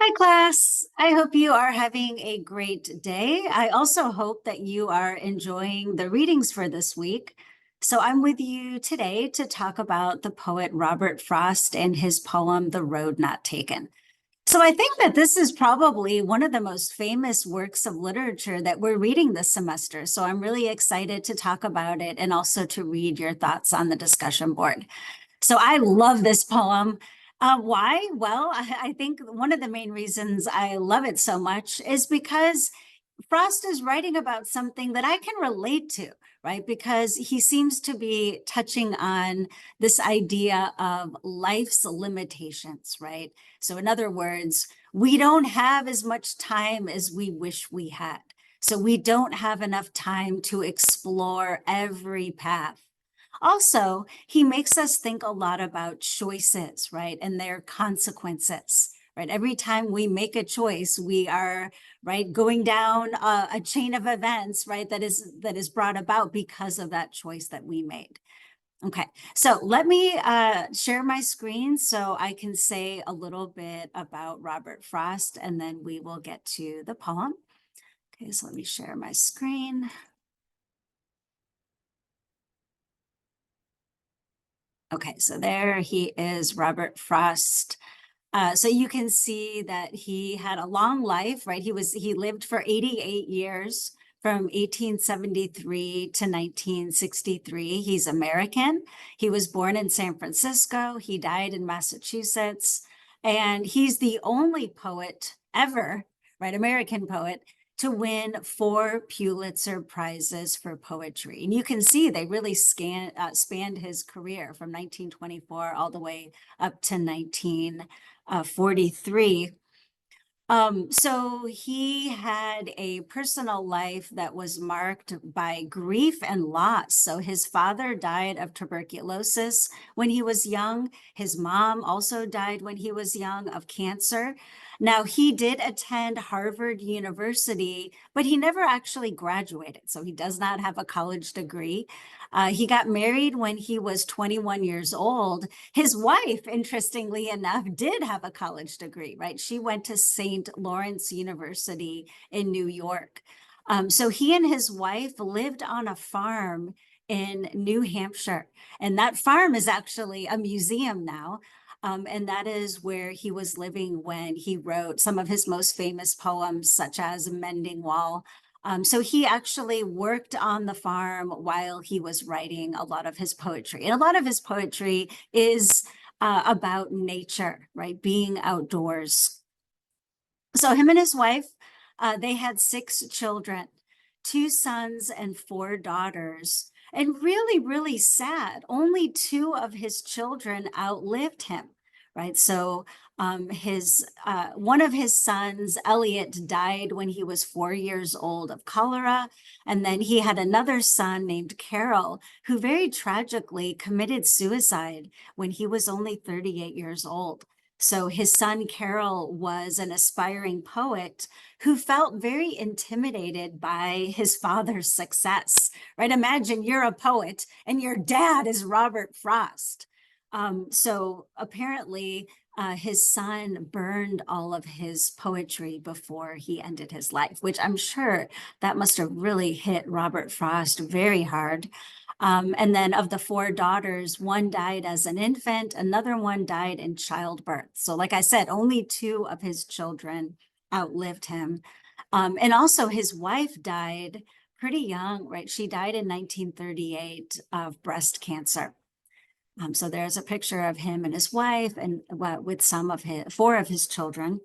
Hi, class. I hope you are having a great day. I also hope that you are enjoying the readings for this week. So, I'm with you today to talk about the poet Robert Frost and his poem, The Road Not Taken. So, I think that this is probably one of the most famous works of literature that we're reading this semester. So, I'm really excited to talk about it and also to read your thoughts on the discussion board. So I love this poem. Why? Well, I think one of the main reasons I love it so much is because Frost is writing about something that I can relate to, right? Because he seems to be touching on this idea of life's limitations, right? So, in other words, we don't have as much time as we wish we had. So, we don't have enough time to explore every path. Also, he makes us think a lot about choices, right? And their consequences, right? Every time we make a choice, we are, right, going down a chain of events, right? That is brought about because of that choice that we made. Okay, so let me share my screen so I can say a little bit about Robert Frost, and then we will get to the poem. Okay, so let me share my screen. Okay, so there he is, Robert Frost. So you can see that he had a long life, right? He lived for 88 years from 1873 to 1963. He's American. He was born in San Francisco. He died in Massachusetts. And he's the only poet ever, right? American poet to win 4 Pulitzer Prizes for poetry. And you can see they really spanned his career from 1924 all the way up to 1943. So he had a personal life that was marked by grief and loss. So his father died of tuberculosis when he was young. His mom also died when he was young of cancer. Now, he did attend Harvard University, but he never actually graduated. So he does not have a college degree. He got married when he was 21 years old. His wife, interestingly enough, did have a college degree, right? She went to St. Lawrence University in New York. So he and his wife lived on a farm in New Hampshire. And that farm is actually a museum now. And that is where he was living when he wrote some of his most famous poems, such as Mending Wall. So he actually worked on the farm while he was writing a lot of his poetry. And a lot of his poetry is about nature, right? Being outdoors. So him and his wife, they had 6 children, 2 sons and 4 daughters. And really, really sad, only 2 of his children outlived him, right? So his one of his sons, Elliot, died when he was 4 years old of cholera. And then he had another son named Carol, who very tragically committed suicide when he was only 38 years old. So his son Carol was an aspiring poet who felt very intimidated by his father's success, right? Imagine you're a poet and your dad is Robert Frost. So apparently, his son burned all of his poetry before he ended his life, which I'm sure that must have really hit Robert Frost very hard. And then of the 4 daughters, one died as an infant, another one died in childbirth. So, like I said, only 2 of his children outlived him. And also, his wife died pretty young, right? She died in 1938 of breast cancer. So there's a picture of him and his wife, and with some of his 4 of his children.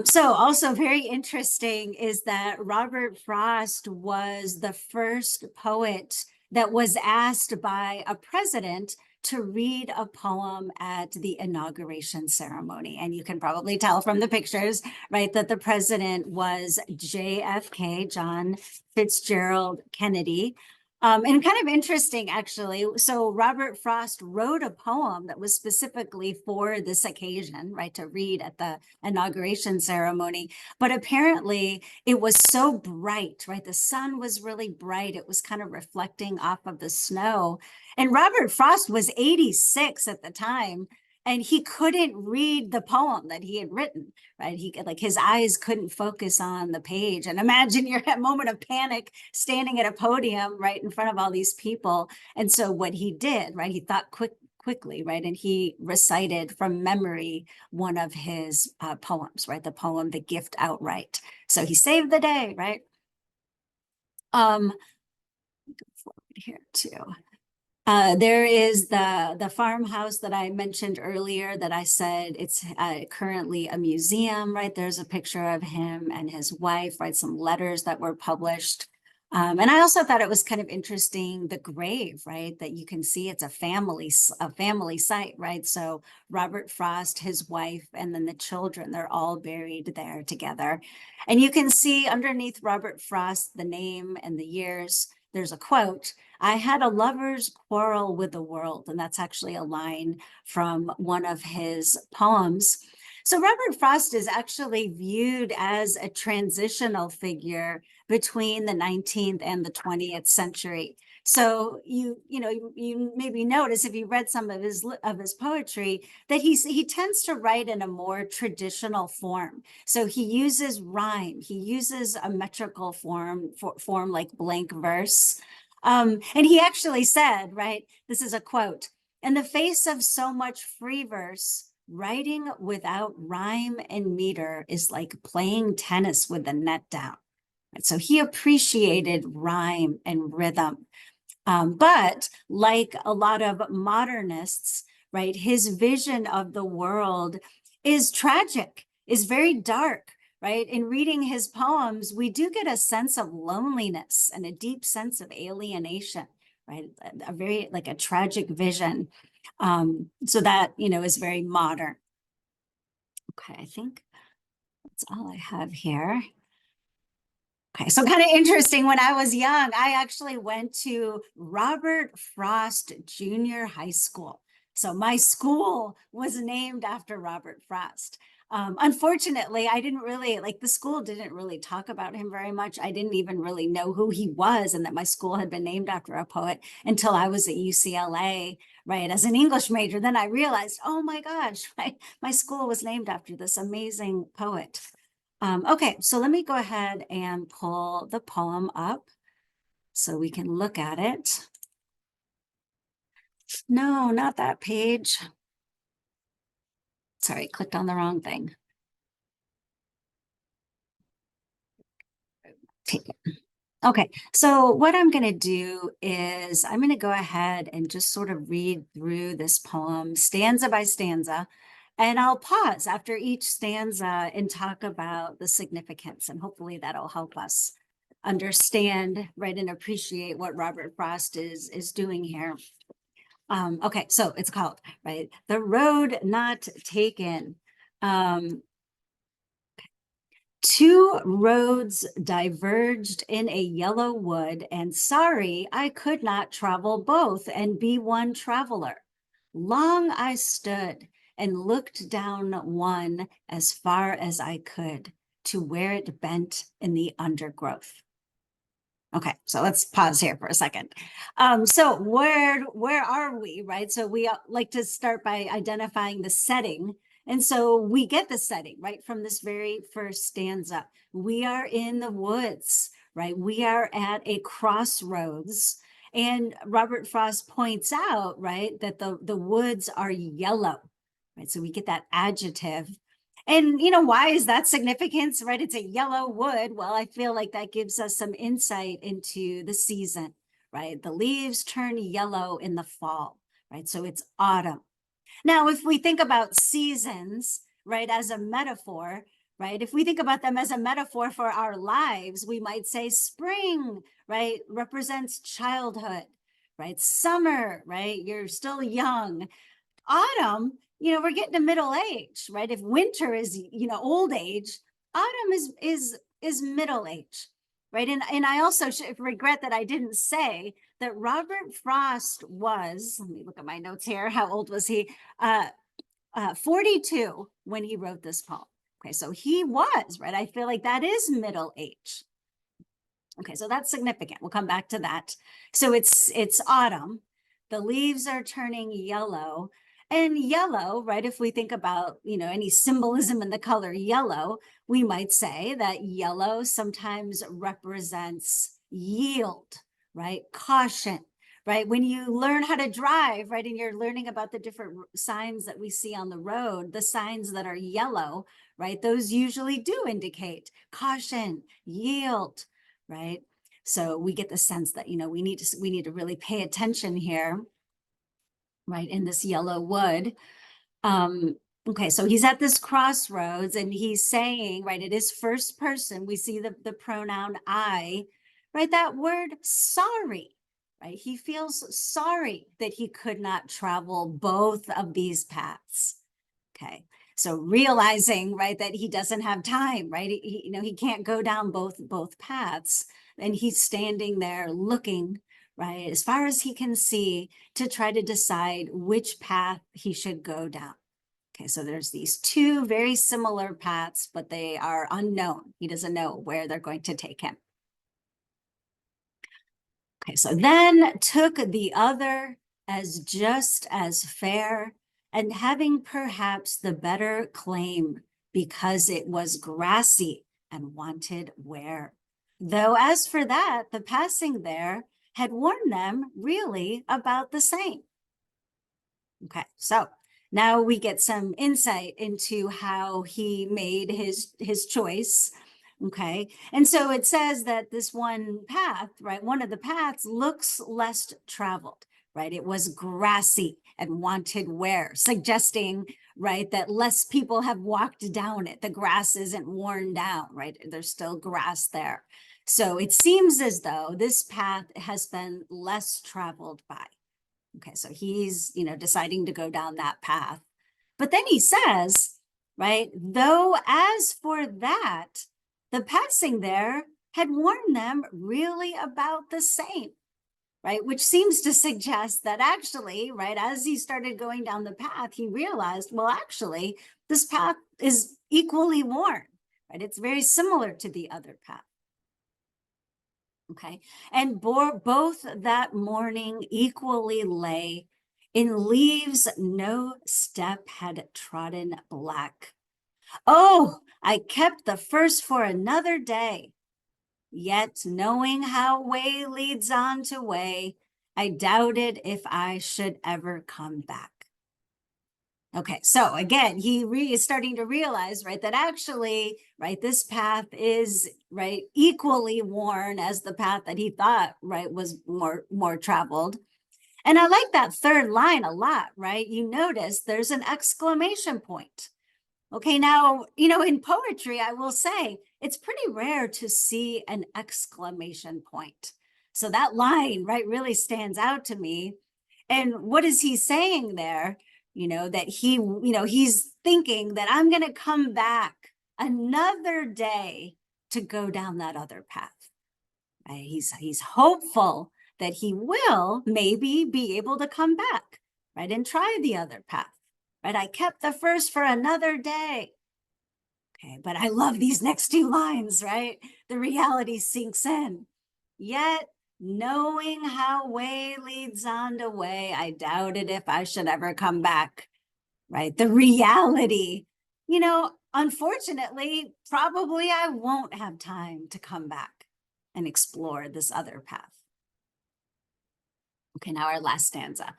So also very interesting is that Robert Frost was the first poet that was asked by a president to read a poem at the inauguration ceremony. And you can probably tell from the pictures, right, that the president was JFK, John Fitzgerald Kennedy. And kind of interesting, actually. So Robert Frost wrote a poem that was specifically for this occasion, right, to read at the inauguration ceremony. But apparently it was so bright, right? The sun was really bright. It was kind of reflecting off of the snow. And Robert Frost was 86 at the time. and he couldn't read the poem that he had written, right? He could, like, his eyes couldn't focus on the page. And imagine you're at a moment of panic standing at a podium right in front of all these people. And so what he did, right, he thought quickly, right? And he recited from memory one of his poems, right? The poem, The Gift Outright. So he saved the day, right? Go forward here too. There is the farmhouse that I mentioned earlier that I said it's currently a museum, right? There's a picture of him and his wife, right? Some letters that were published. And I also thought it was kind of interesting, the grave, right? That you can see it's a family site, right? So Robert Frost, his wife, and then the children, they're all buried there together. And you can see underneath Robert Frost, the name and the years, there's a quote, "I had a lover's quarrel with the world." And that's actually a line from one of his poems. So Robert Frost is actually viewed as a transitional figure between the 19th and the 20th century. So you maybe notice if you read some of his poetry that he tends to write in a more traditional form. So he uses rhyme, he uses a metrical form like blank verse. And he actually said, right, this is a quote, "In the face of so much free verse, writing without rhyme and meter is like playing tennis with the net down." So he appreciated rhyme and rhythm. But like a lot of modernists, right, his vision of the world is tragic, is very dark, right? In reading his poems, we do get a sense of loneliness and a deep sense of alienation, right? A very, like, a tragic vision. So that, is very modern. Okay, I think that's all I have here. Okay, so kind of interesting. When I was young, I actually went to Robert Frost Junior High School. So my school was named after Robert Frost. Unfortunately, I didn't really, like, the school didn't really talk about him very much. I didn't even really know who he was and that my school had been named after a poet until I was at UCLA, right, as an English major. Then I realized, oh my gosh, right, my school was named after this amazing poet. Okay, so let me go ahead and pull the poem up so we can look at it. No, not that page. Sorry, clicked on the wrong thing. Take it. Okay, so what I'm going to do is I'm going to go ahead and just sort of read through this poem stanza by stanza, and I'll pause after each stanza and talk about the significance, and hopefully that'll help us understand, right, and appreciate what Robert Frost is doing here. Okay, so it's called, right, The Road Not Taken. Two roads diverged in a yellow wood, and sorry I could not travel both and be one traveler. Long I stood and looked down one as far as I could to where it bent in the undergrowth. Okay, so let's pause here for a second. So where are we, right? So we like to start by identifying the setting. And so we get the setting, right, from this very first stanza. We are in the woods, right? We are at a crossroads. And Robert Frost points out, right, that the woods are yellow, right? So we get that adjective. And, why is that significance, right? It's a yellow wood. Well, I feel like that gives us some insight into the season, right? The leaves turn yellow in the fall, right? So it's autumn. Now, if we think about seasons, right, as a metaphor, right? If we think about them as a metaphor for our lives, we might say spring, right, represents childhood, right? Summer, right? You're still young. Autumn, we're getting to middle age, right? If winter is, old age, autumn is middle age, right? And I also regret that I didn't say that Robert Frost was, let me look at my notes here. How old was he? 42 when he wrote this poem. Okay, so he was, right? I feel like that is middle age. Okay, so that's significant. We'll come back to that. So it's autumn. The leaves are turning yellow. And yellow, right? If we think about, any symbolism in the color yellow, we might say that yellow sometimes represents yield, right? Caution, right? When you learn how to drive, right, and you're learning about the different signs that we see on the road, the signs that are yellow, right? Those usually do indicate caution, yield, right? So we get the sense that, we need to really pay attention here, right, in this yellow wood. Okay, so he's at this crossroads and he's saying, right, it is first person. We see the pronoun I, right? That word sorry, right? He feels sorry that he could not travel both of these paths. Okay, so realizing, right, that he doesn't have time, right? He can't go down both paths, and he's standing there looking, right, as far as he can see to try to decide which path he should go down. Okay, so there's these two very similar paths, but they are unknown. He doesn't know where they're going to take him. Okay, so then took the other as just as fair, and having perhaps the better claim, because it was grassy and wanted wear. Though as for that, the passing there had warned them really about the same. Okay, so now we get some insight into how he made his choice. Okay, and so it says that this one path, right, one of the paths looks less traveled, right? It was grassy and wanted wear, suggesting, right, that less people have walked down it. The grass isn't worn down, right? There's still grass there. So it seems as though this path has been less traveled by. Okay, so he's, deciding to go down that path. But then he says, right, though as for that, the passing there had warned them really about the same, right? Which seems to suggest that actually, right, as he started going down the path, he realized, well, actually, this path is equally worn, right? It's very similar to the other path. Okay, and both that morning equally lay in leaves no step had trodden black. Oh, I kept the first for another day, yet knowing how way leads on to way, I doubted if I should ever come back. Okay, so again, he is starting to realize, right, that actually, right, this path is, right, equally worn as the path that he thought, right, was more traveled. And I like that third line a lot, right? You notice there's an exclamation point. Okay, now, in poetry, I will say it's pretty rare to see an exclamation point. So that line, right, really stands out to me. And what is he saying there? That he's thinking that I'm going to come back another day to go down that other path. Right? He's hopeful that he will maybe be able to come back, right, and try the other path. Right? I kept the first for another day. Okay, but I love these next two lines, right? The reality sinks in. Yet, knowing how way leads on to way, I doubted if I should ever come back, right? The reality, unfortunately, probably I won't have time to come back and explore this other path. Okay, now our last stanza.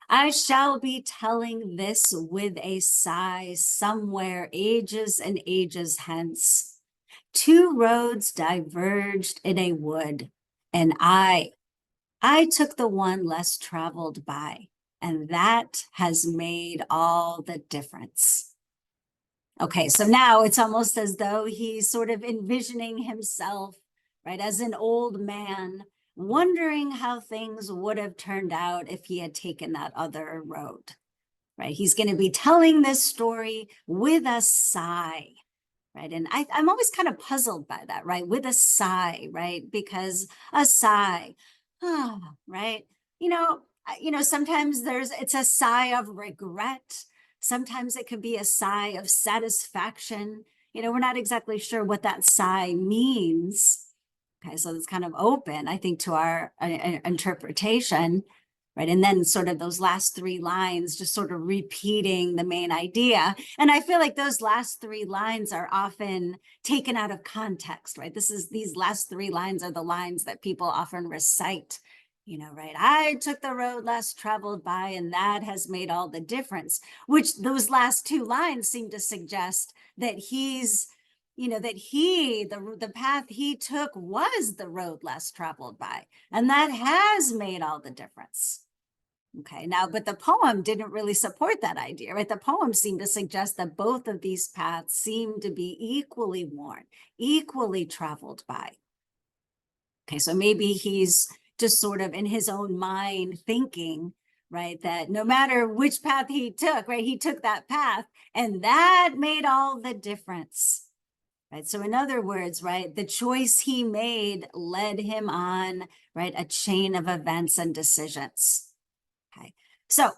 I shall be telling this with a sigh somewhere ages and ages hence. Two roads diverged in a wood, and I took the one less traveled by, and that has made all the difference. Okay, so now it's almost as though he's sort of envisioning himself, right, as an old man, wondering how things would have turned out if he had taken that other road, right? He's going to be telling this story with a sigh, right? And I'm always kind of puzzled by that, right? With a sigh, right? Because a sigh, right? Sometimes it's a sigh of regret. Sometimes it could be a sigh of satisfaction. We're not exactly sure what that sigh means. Okay, so it's kind of open, I think, to our interpretation. right? And then sort of those last three lines just sort of repeating the main idea. And I feel like those last three lines are often taken out of context, right? These last three lines are the lines that people often recite, right? I took the road less traveled by, and that has made all the difference, which those last two lines seem to suggest that the path he took was the road less traveled by, and that has made all the difference. Okay, now, but the poem didn't really support that idea, right? The poem seemed to suggest that both of these paths seem to be equally worn, equally traveled by. Okay, so maybe he's just sort of in his own mind thinking, right, that no matter which path he took, right, he took that path, and that made all the difference. Right. So in other words, right, the choice he made led him on, right, a chain of events and decisions. Okay. So,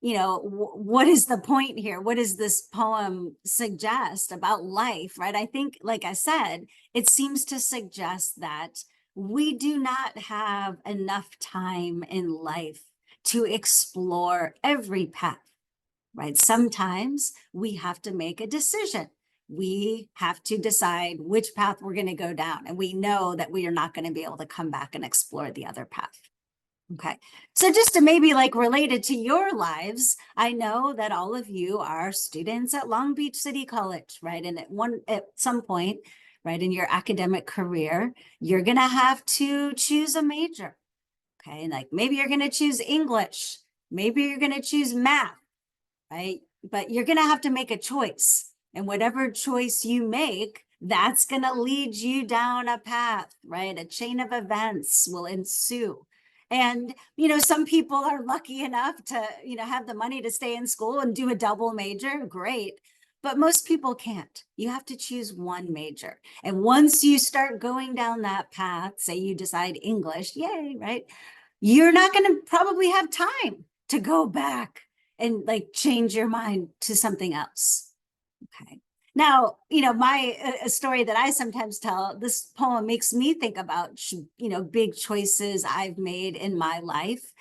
what is the point here? What does this poem suggest about life, right? I think, like I said, it seems to suggest that we do not have enough time in life to explore every path, right? Sometimes we have to make a decision. We have to decide which path we're going to go down. And we know that we are not going to be able to come back and explore the other path. Okay. So just to maybe like related to your lives, I know that all of you are students at Long Beach City College, right? And at some point, right, in your academic career, you're going to have to choose a major. Okay. And like maybe you're going to choose English, maybe you're going to choose math, right? But you're going to have to make a choice. And whatever choice you make, that's going to lead you down a path, right? A chain of events will ensue. And, some people are lucky enough to, have the money to stay in school and do a double major. Great. But most people can't. You have to choose one major. And once you start going down that path, say you decide English, yay, right? You're not going to probably have time to go back and like change your mind to something else. Okay. Now, my a story that I sometimes tell, this poem makes me think about, big choices I've made in my life.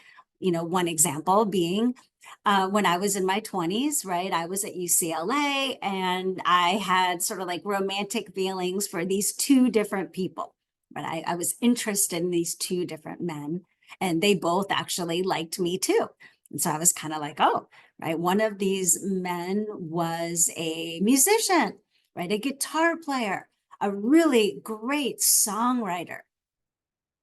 One example being when I was in my 20s, right? I was at UCLA and I had sort of like romantic feelings for these two different people. But I was interested in these two different men, and they both actually liked me too. And so I was kind of like, oh, right. One of these men was a musician, right? A guitar player, a really great songwriter.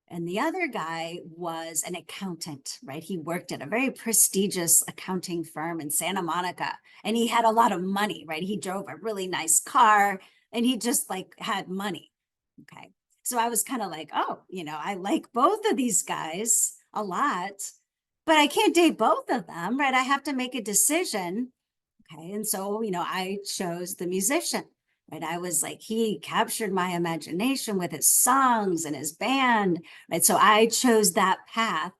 And the other guy was an accountant, right? He worked at a very prestigious accounting firm in Santa Monica, and he had a lot of money, right? He drove a really nice car and he just like had money. Okay. So I was kind of like, oh, I like both of these guys a lot, but I can't date both of them, right? I have to make a decision. Okay. And so, I chose the musician, right? I was like, he captured my imagination with his songs and his band, right? So I chose that path.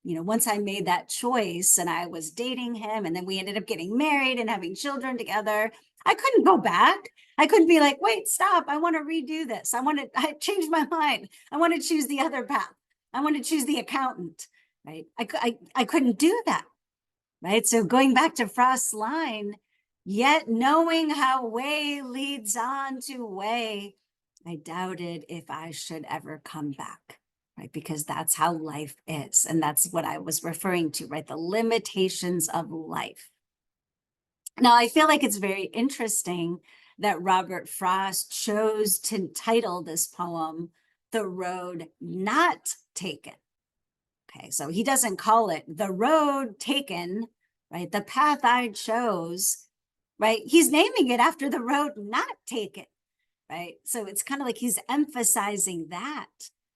Once I made that choice and I was dating him, and then we ended up getting married and having children together, I couldn't go back. I couldn't be like, wait, stop. I want to redo this. I changed my mind. I want to choose the other path. I want to choose the accountant, right? I couldn't do that, right? So going back to Frost's line, yet knowing how way leads on to way, I doubted if I should ever come back, right? Because that's how life is. And that's what I was referring to, right? The limitations of life. Now, I feel like it's very interesting that Robert Frost chose to title this poem, The Road Not Taken. Okay, so he doesn't call it the road taken, right? The path I chose, right? He's naming it after the road not taken, right? So it's kind of like he's emphasizing that,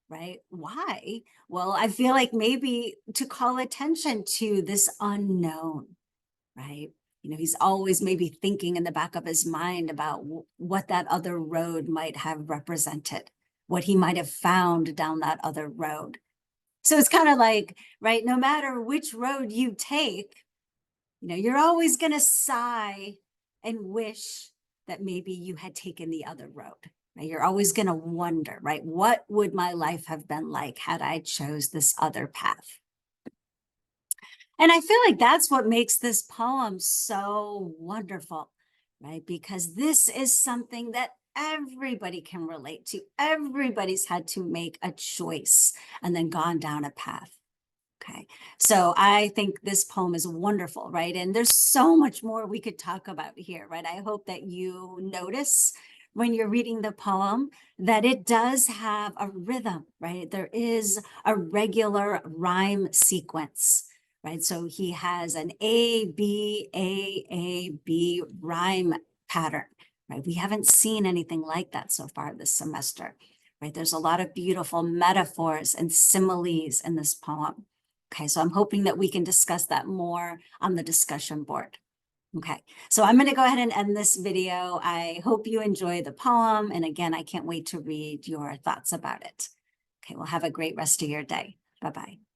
right? Why? Well, I feel like maybe to call attention to this unknown, right? He's always maybe thinking in the back of his mind about what that other road might have represented, what he might have found down that other road. So it's kind of like, right, no matter which road you take, you're always going to sigh and wish that maybe you had taken the other road. Right? You're always going to wonder, right, what would my life have been like had I chose this other path? And I feel like that's what makes this poem so wonderful, right? Because this is something that everybody can relate to. Everybody's had to make a choice and then gone down a path. Okay. So I think this poem is wonderful, right? And there's so much more we could talk about here, right? I hope that you notice when you're reading the poem that it does have a rhythm, right? There is a regular rhyme sequence, right? So he has an A, B rhyme pattern, right? We haven't seen anything like that so far this semester, right? There's a lot of beautiful metaphors and similes in this poem. Okay, so I'm hoping that we can discuss that more on the discussion board. Okay, so I'm going to go ahead and end this video. I hope you enjoy the poem. And again, I can't wait to read your thoughts about it. Okay, well, have a great rest of your day. Bye-bye.